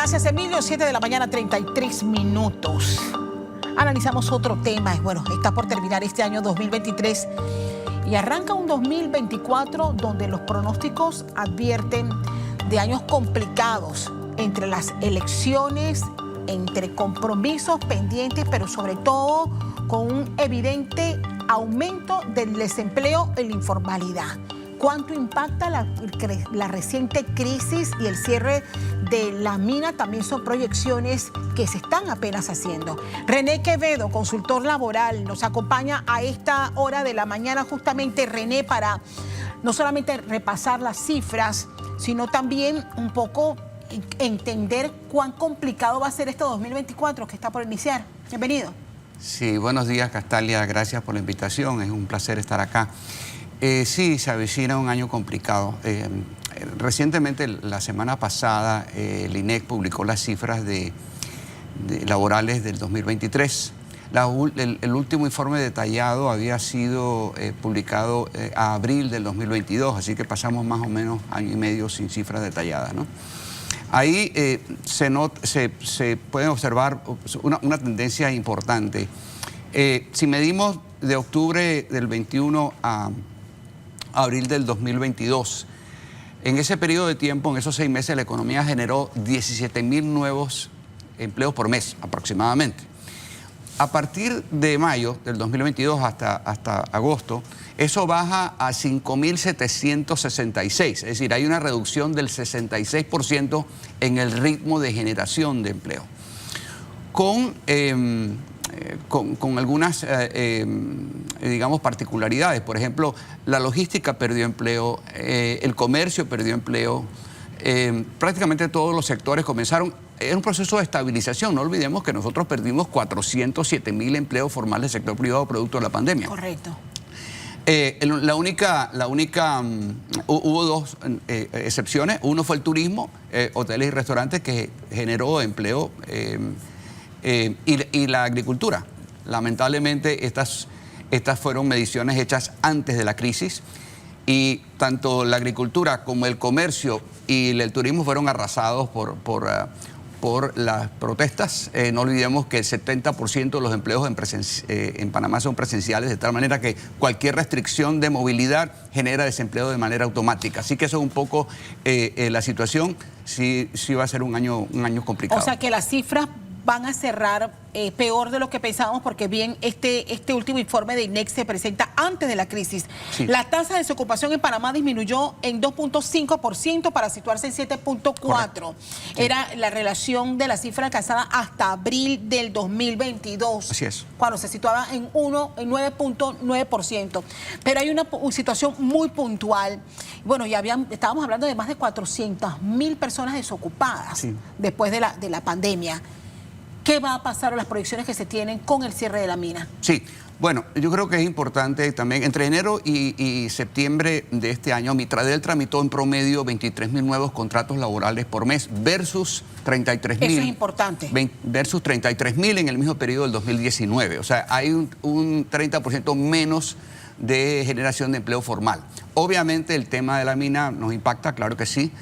Gracias, Emilio. 7 de la mañana, 33 minutos. Analizamos otro tema. Bueno, está por terminar este año 2023 y arranca un 2024 donde los pronósticos advierten de años complicados entre las elecciones, entre compromisos pendientes, pero sobre todo con un evidente aumento del desempleo en la informalidad. ¿Cuánto impacta la reciente crisis y el cierre de la mina? También son proyecciones que se están apenas haciendo. René Quevedo, consultor laboral, nos acompaña a esta hora de la mañana justamente, René, para no solamente repasar las cifras, sino también un poco entender cuán complicado va a ser este 2024 que está por iniciar. Bienvenido. Sí, buenos días, Castalia. Gracias por la invitación. Es un placer estar acá. Sí, se avecina un año complicado. Recientemente, la semana pasada, el INEC publicó las cifras laborales del 2023. El último informe detallado había sido publicado a abril del 2022, así que pasamos más o menos año y medio sin cifras detalladas, ¿no? Ahí se puede observar una tendencia importante. Si medimos de octubre del 21 a abril del 2022, en ese periodo de tiempo, en esos 6 meses, la economía generó 17,000 nuevos empleos por mes aproximadamente. A partir de mayo del 2022 hasta agosto, eso baja a 5,766, es decir, hay una reducción del 66% en el ritmo de generación de empleo. Con algunas, digamos, particularidades. Por ejemplo, la logística perdió empleo, el comercio perdió empleo, prácticamente todos los sectores comenzaron. Es un proceso de estabilización. No olvidemos que nosotros perdimos 407,000 empleos formales del sector privado producto de la pandemia. Correcto. Hubo dos excepciones. Uno fue el turismo, hoteles y restaurantes, que generó empleo, y la agricultura. Lamentablemente, estas fueron mediciones hechas antes de la crisis y tanto la agricultura como el comercio y el turismo fueron arrasados por las protestas. No olvidemos que el 70% de los empleos en Panamá son presenciales, de tal manera que cualquier restricción de movilidad genera desempleo de manera automática. Así que eso es un poco la situación. Sí va a ser un año complicado. O sea que las cifras van a cerrar peor de lo que pensábamos, porque bien este último informe de INEC se presenta antes de la crisis. Sí. La tasa de desocupación en Panamá disminuyó en 2,5% para situarse en 7,4%. Sí. Era la relación de la cifra alcanzada hasta abril del 2022. Así es. Cuando se situaba en 9,9%. Pero hay una situación muy puntual. Bueno, estábamos hablando de más de 400,000 personas desocupadas, sí, después de la pandemia. ¿Qué va a pasar, o las proyecciones que se tienen con el cierre de la mina? Sí, bueno, yo creo que es importante también, entre enero y septiembre de este año, Mitradel tramitó en promedio 23,000 nuevos contratos laborales por mes versus 33,000. Eso es importante. Versus 33,000 en el mismo periodo del 2019. O sea, hay un 30% menos de generación de empleo formal. Obviamente el tema de la mina nos impacta, claro que sí.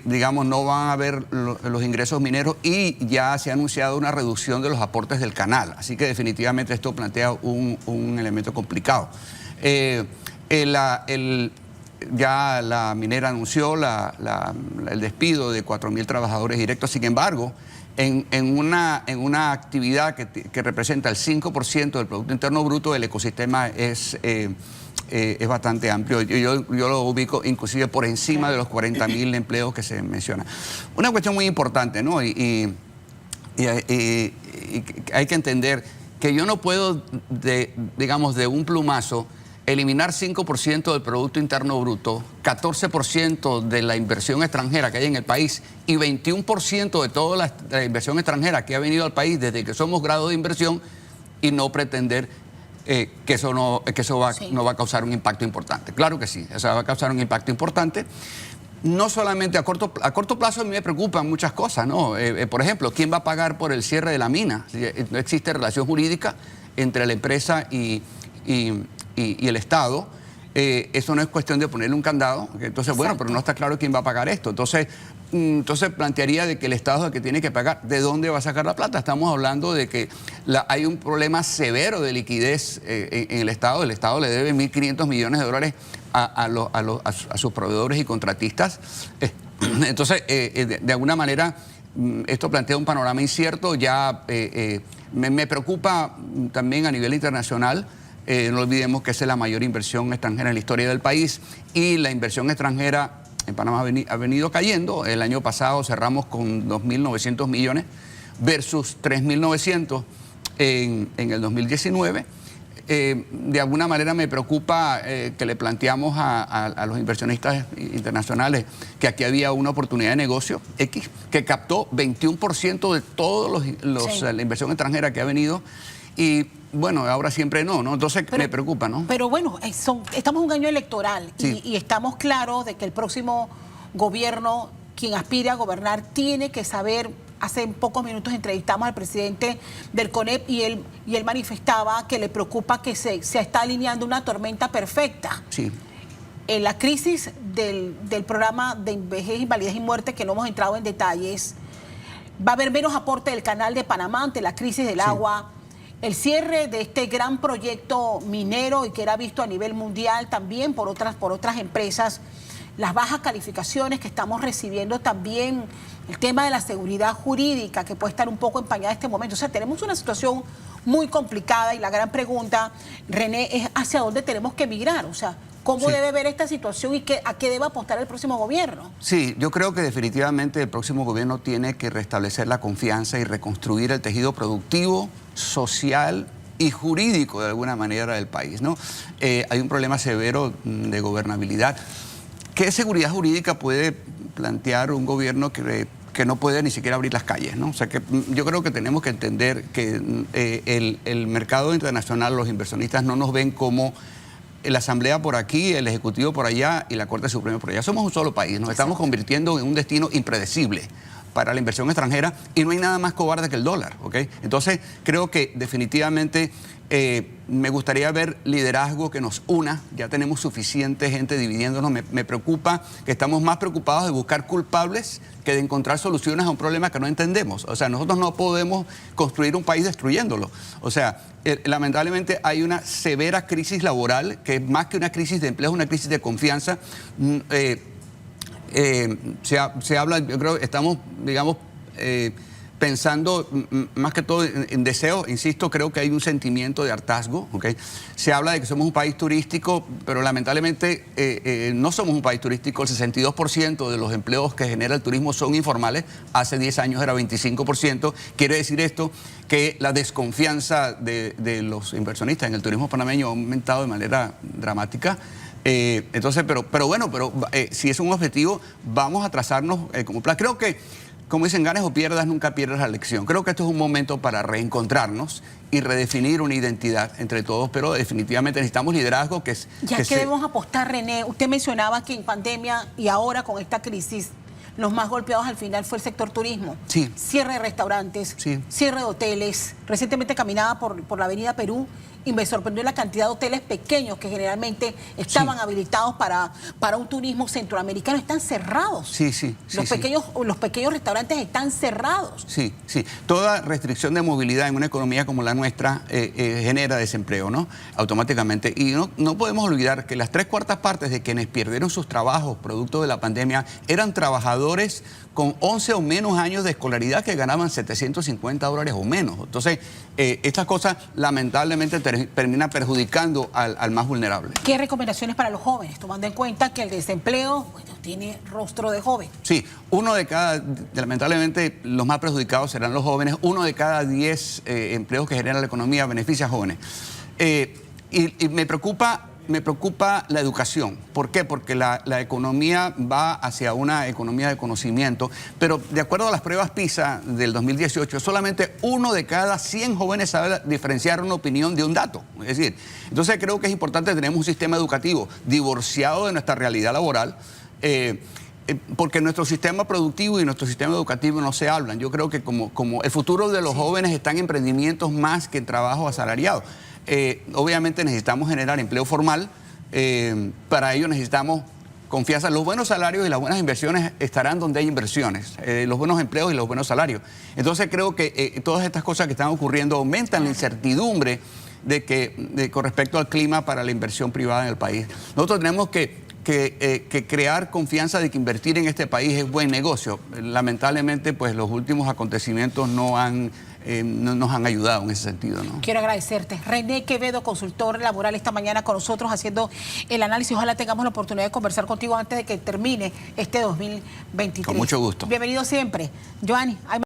Digamos, no van a haber los ingresos mineros y ya se ha anunciado una reducción de los aportes del canal. Así que definitivamente esto plantea un elemento complicado. Ya la minera anunció el despido de 4,000 trabajadores directos. Sin embargo, en una actividad que representa el 5% del Producto Interno Bruto, el ecosistema es bastante amplio. Yo lo ubico inclusive por encima de los 40,000 empleos que se mencionan. Una cuestión muy importante, ¿no? Y hay que entender que yo no puedo, digamos, de un plumazo, eliminar 5% del Producto Interno Bruto, 14% de la inversión extranjera que hay en el país y 21% de toda la inversión extranjera que ha venido al país desde que somos grado de inversión, y no pretender que eso no va a causar un impacto importante. Claro que sí, o sea, va a causar un impacto importante. No solamente a corto plazo. A mí me preocupan muchas cosas, ¿no? Por ejemplo, ¿quién va a pagar por el cierre de la mina? No existe relación jurídica entre la empresa y el Estado. Eso no es cuestión de ponerle un candado. Entonces, bueno, pero no está claro quién va a pagar esto. Entonces plantearía de que el Estado es el que tiene que pagar. ¿De dónde va a sacar la plata? Estamos hablando de que hay un problema severo de liquidez en el Estado. El Estado le debe 1.500 millones de dólares a sus proveedores y contratistas. Entonces, de alguna manera, esto plantea un panorama incierto. Ya me preocupa también a nivel internacional. No olvidemos que esa es la mayor inversión extranjera en la historia del país, y la inversión extranjera en Panamá ha venido cayendo. El año pasado cerramos con 2.900 millones versus 3.900 en el 2019. De alguna manera me preocupa que le planteamos a los inversionistas internacionales que aquí había una oportunidad de negocio X que captó 21% de todos la inversión extranjera que ha venido, y bueno, ahora siempre no. Entonces me preocupa, ¿no? Pero bueno, estamos en un año electoral, y estamos claros de que el próximo gobierno, quien aspire a gobernar, tiene que saber. Hace pocos minutos entrevistamos al presidente del CONEP y él manifestaba que le preocupa que se está alineando una tormenta perfecta. Sí. En la crisis del programa de vejez, invalidez y muerte, que no hemos entrado en detalles, va a haber menos aporte del Canal de Panamá ante la crisis del agua. El cierre de este gran proyecto minero, y que era visto a nivel mundial también por otras empresas, las bajas calificaciones que estamos recibiendo también, el tema de la seguridad jurídica que puede estar un poco empañada en este momento. O sea, tenemos una situación muy complicada, y la gran pregunta, René, es hacia dónde tenemos que migrar. O sea, ¿cómo debe ver esta situación y a qué debe apostar el próximo gobierno? Sí, yo creo que definitivamente el próximo gobierno tiene que restablecer la confianza y reconstruir el tejido productivo, social y jurídico de alguna manera del país, ¿no? Hay un problema severo de gobernabilidad. ¿Qué seguridad jurídica puede plantear un gobierno que no puede ni siquiera abrir las calles, ¿no? O sea, que yo creo que tenemos que entender que el mercado internacional, los inversionistas no nos ven como la Asamblea por aquí, el Ejecutivo por allá y la Corte Suprema por allá. Somos un solo país, nos estamos convirtiendo en un destino impredecible para la inversión extranjera, y no hay nada más cobarde que el dólar, ¿ok? Entonces, creo que definitivamente me gustaría ver liderazgo que nos una. Ya tenemos suficiente gente dividiéndonos. Me preocupa que estamos más preocupados de buscar culpables que de encontrar soluciones a un problema que no entendemos. O sea, nosotros no podemos construir un país destruyéndolo. O sea, lamentablemente hay una severa crisis laboral, que es más que una crisis de empleo, es una crisis de confianza. Se habla, yo creo que estamos, digamos, pensando más que todo en deseo. Insisto, creo que hay un sentimiento de hartazgo, ¿okay? Se habla de que somos un país turístico, pero lamentablemente no somos un país turístico. El 62% de los empleos que genera el turismo son informales. Hace 10 años era 25%. Quiere decir esto que la desconfianza de los inversionistas en el turismo panameño ha aumentado de manera dramática. Entonces, pero bueno, si es un objetivo, vamos a trazarnos como plan. Creo que, como dicen, ganes o pierdas, nunca pierdas la lección. Creo que esto es un momento para reencontrarnos y redefinir una identidad entre todos, pero definitivamente necesitamos liderazgo que es... ¿Ya que debemos apostar, René? Usted mencionaba que en pandemia y ahora con esta crisis, los más golpeados al final fue el sector turismo. Sí. Cierre de restaurantes, cierre de hoteles. Recientemente caminaba por la avenida Perú y me sorprendió la cantidad de hoteles pequeños que generalmente estaban habilitados para un turismo centroamericano. Están cerrados. Los pequeños restaurantes están cerrados. Sí. Toda restricción de movilidad en una economía como la nuestra genera desempleo, ¿no? Automáticamente. Y no podemos olvidar que las 3/4 partes de quienes perdieron sus trabajos producto de la pandemia eran trabajadores con 11 o menos años de escolaridad que ganaban $750 o menos. Entonces, estas cosas lamentablemente terminan perjudicando al más vulnerable. ¿Qué recomendaciones para los jóvenes, tomando en cuenta que el desempleo tiene rostro de joven? Sí, lamentablemente los más perjudicados serán los jóvenes. 1 de cada 10 empleos que genera la economía beneficia a jóvenes. Y me preocupa la educación. ¿Por qué? Porque la economía va hacia una economía de conocimiento, pero de acuerdo a las pruebas PISA del 2018, solamente 1 de cada 100 jóvenes sabe diferenciar una opinión de un dato. Es decir, entonces creo que es importante tener un sistema educativo divorciado de nuestra realidad laboral, porque nuestro sistema productivo y nuestro sistema educativo no se hablan. Yo creo que como el futuro de los jóvenes está en emprendimientos más que en trabajo asalariado. Obviamente necesitamos generar empleo formal, Para ello necesitamos confianza. Los buenos salarios y las buenas inversiones estarán donde hay inversiones, los buenos empleos y los buenos salarios. Entonces creo que todas estas cosas que están ocurriendo aumentan la incertidumbre con respecto al clima para la inversión privada en el país. Nosotros tenemos que crear confianza de que invertir en este país es buen negocio. Lamentablemente, pues los últimos acontecimientos no nos han ayudado en ese sentido, ¿no? Quiero agradecerte. René Quevedo, consultor laboral, esta mañana con nosotros haciendo el análisis. Ojalá tengamos la oportunidad de conversar contigo antes de que termine este 2023. Con mucho gusto. Bienvenido siempre. Joanny,